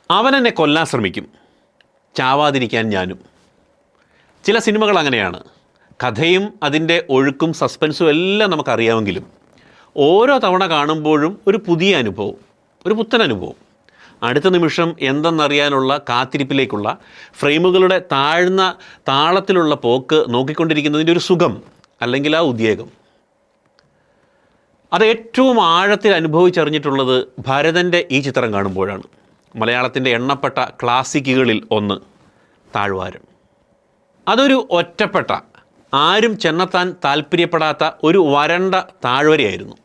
അവൻ എന്നെ കൊല്ലാൻ ശ്രമിക്കും, ചാവാതിരിക്കാൻ ഞാനും. ചില സിനിമകൾ അങ്ങനെയാണ്. കഥയും അതിൻ്റെ ഒഴുക്കും സസ്പെൻസും എല്ലാം നമുക്കറിയാമെങ്കിലും ഓരോ തവണ കാണുമ്പോഴും ഒരു പുതിയ അനുഭവം, ഒരു പുത്തൻ അനുഭവം. അടുത്ത നിമിഷം എന്തെന്നറിയാനുള്ള കാത്തിരിപ്പിലേക്കുള്ള ഫ്രെയിമുകളുടെ താഴ്ന്ന താളത്തിലുള്ള പോക്ക് നോക്കിക്കൊണ്ടിരിക്കുന്നതിൻ്റെ ഒരു സുഖം അല്ലെങ്കിൽ ആ ഉദ്വേഗം, അത് ഏറ്റവും ആഴത്തിൽ അനുഭവിച്ചറിഞ്ഞിട്ടുള്ളത് ഭരതൻ്റെ ഈ ചിത്രം കാണുമ്പോഴാണ്. മലയാളത്തിൻ്റെ എണ്ണപ്പെട്ട ക്ലാസിക്കുകളിൽ ഒന്ന് താഴ്വാരം. അതൊരു ഒറ്റപ്പെട്ട, ആരും ചെന്നെത്താൻ താല്പര്യപ്പെടാത്ത ഒരു വരണ്ട താഴ്വരയായിരുന്നു.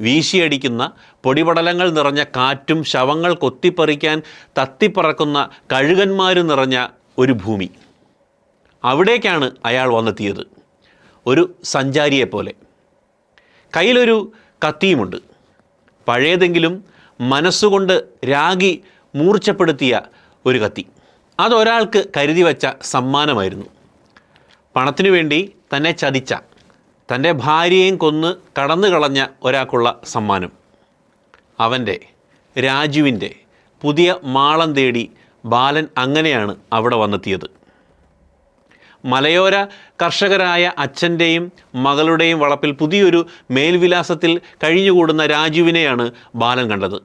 വീശിയടിക്കുന്ന പൊടിപടലങ്ങൾ നിറഞ്ഞ കാറ്റും ശവങ്ങൾ കൊത്തിപ്പറിക്കാൻ തത്തിപ്പറക്കുന്ന കഴുകന്മാർ നിറഞ്ഞ ഒരു ഭൂമി. അവിടേക്കാണ് അയാൾ വന്നെത്തിയത്, ഒരു സഞ്ചാരിയെപ്പോലെ. കയ്യിലൊരു കത്തിയുമുണ്ട്, പഴയതെങ്കിലും മനസ്സുകൊണ്ട് രാഗി മൂർച്ചപ്പെടുത്തിയ ഒരു കത്തി. അതൊരാൾക്ക് കരുതി വച്ച സമ്മാനമായിരുന്നു. പണത്തിനു വേണ്ടി തന്നെ ചതിച്ച, തൻ്റെ ഭാര്യയെയും കൊന്ന് കടന്നു കളഞ്ഞ ഒരാൾക്കുള്ള സമ്മാനം. അവൻ്റെ, രാജുവിൻ്റെ പുതിയ മാളം തേടി ബാലൻ അങ്ങനെയാണ് അവിടെ വന്നെത്തിയത്. മലയോര കർഷകരായ അച്ഛൻ്റെയും മകളുടെയും വളപ്പിൽ പുതിയൊരു മേൽവിലാസത്തിൽ കഴിഞ്ഞുകൂടുന്ന രാജുവിനെയാണ് ബാലൻ കണ്ടത്.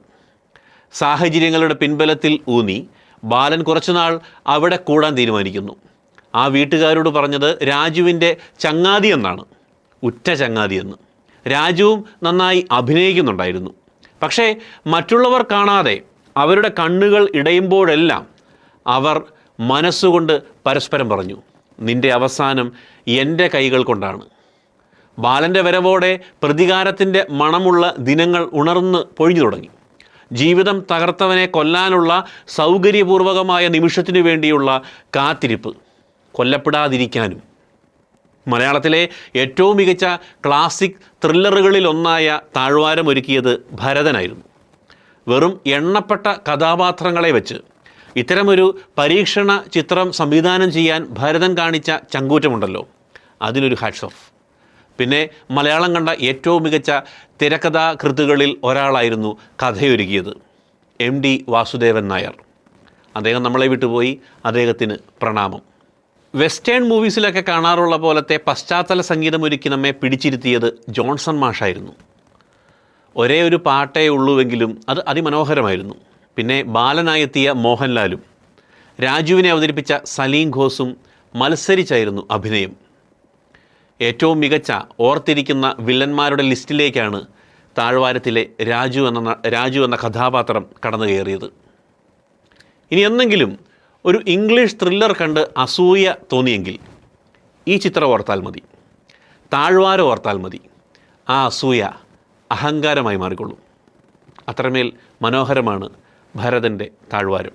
സാഹചര്യങ്ങളുടെ പിൻബലത്തിൽ ഊന്നി ബാലൻ കുറച്ചുനാൾ അവിടെ കൂടാൻ തീരുമാനിക്കുന്നു. ആ വീട്ടുകാരോട് പറഞ്ഞത് രാജുവിൻ്റെ ചങ്ങാതി എന്നാണ്, ഉറ്റ ചങ്ങാതിയെന്ന്. രാജുവും നന്നായി അഭിനയിക്കുന്നുണ്ടായിരുന്നു. പക്ഷേ മറ്റുള്ളവർ കാണാതെ അവരുടെ കണ്ണുകൾ ഇടയുമ്പോഴെല്ലാം അവർ മനസ്സുകൊണ്ട് പരസ്പരം പറഞ്ഞു, നിൻ്റെ അവസാനം എൻ്റെ കൈകൾ കൊണ്ടാണ്. ബാലൻ്റെ വരവോടെ പ്രതികാരത്തിൻ്റെ മണമുള്ള ദിനങ്ങൾ ഉണർന്ന് പൊഴിഞ്ഞു തുടങ്ങി. ജീവിതം തകർത്തവനെ കൊല്ലാനുള്ള സൗകര്യപൂർവകമായ നിമിഷത്തിനു വേണ്ടിയുള്ള കാത്തിരിപ്പ്, കൊല്ലപ്പെടാതിരിക്കാനും. മലയാളത്തിലെ ഏറ്റവും മികച്ച ക്ലാസിക് ത്രില്ലറുകളിലൊന്നായ താഴ്വാരം ഒരുക്കിയത് ഭരതനായിരുന്നു. വെറും എണ്ണപ്പെട്ട കഥാപാത്രങ്ങളെ വെച്ച് ഇത്തരമൊരു പരീക്ഷണ ചിത്രം സംവിധാനം ചെയ്യാൻ ഭരതൻ കാണിച്ച ചങ്കൂറ്റമുണ്ടല്ലോ, അതിനൊരു ഹാറ്റ്സ് ഓഫ്. പിന്നെ മലയാളം കണ്ട ഏറ്റവും മികച്ച തിരക്കഥാകൃത്തുകളിൽ ഒരാളായിരുന്നു കഥയൊരുക്കിയത് MD വാസുദേവൻ നായർ. അദ്ദേഹം നമ്മളെ വിട്ടുപോയി, അദ്ദേഹത്തിന് പ്രണാമം. വെസ്റ്റേൺ മൂവീസിലൊക്കെ കാണാറുള്ള പോലത്തെ പശ്ചാത്തല സംഗീതമൊരുക്കി നമ്മെ പിടിച്ചിരുത്തിയത് ജോൺസൺ മാഷായിരുന്നു. ഒരേ ഒരു പാട്ടേ ഉള്ളൂവെങ്കിലും അത് അതിമനോഹരമായിരുന്നു. പിന്നെ ബാലനായെത്തിയ മോഹൻലാലും രാജുവിനെ അവതരിപ്പിച്ച സലീം ഘോസും മത്സരിച്ചായിരുന്നു അഭിനയം. ഏറ്റവും മികച്ച ഓർത്തിരിക്കുന്ന വില്ലന്മാരുടെ ലിസ്റ്റിലേക്കാണ് താഴ്വാരത്തിലെ രാജു എന്ന കഥാപാത്രം കടന്നു കയറിയത്. ഇനി എന്നെങ്കിലും ഒരു ഇംഗ്ലീഷ് ത്രില്ലർ കണ്ട് അസൂയ തോന്നിയെങ്കിൽ ഈ ചിത്രം ഓർത്താൽ മതി, താഴ്വാരം ഓർത്താൽ മതി. ആ അസൂയ അഹങ്കാരമായി മാറിക്കൊള്ളും. അത്രമേൽ മനോഹരമാണ് ഭരതൻ്റെ താഴ്വാരം.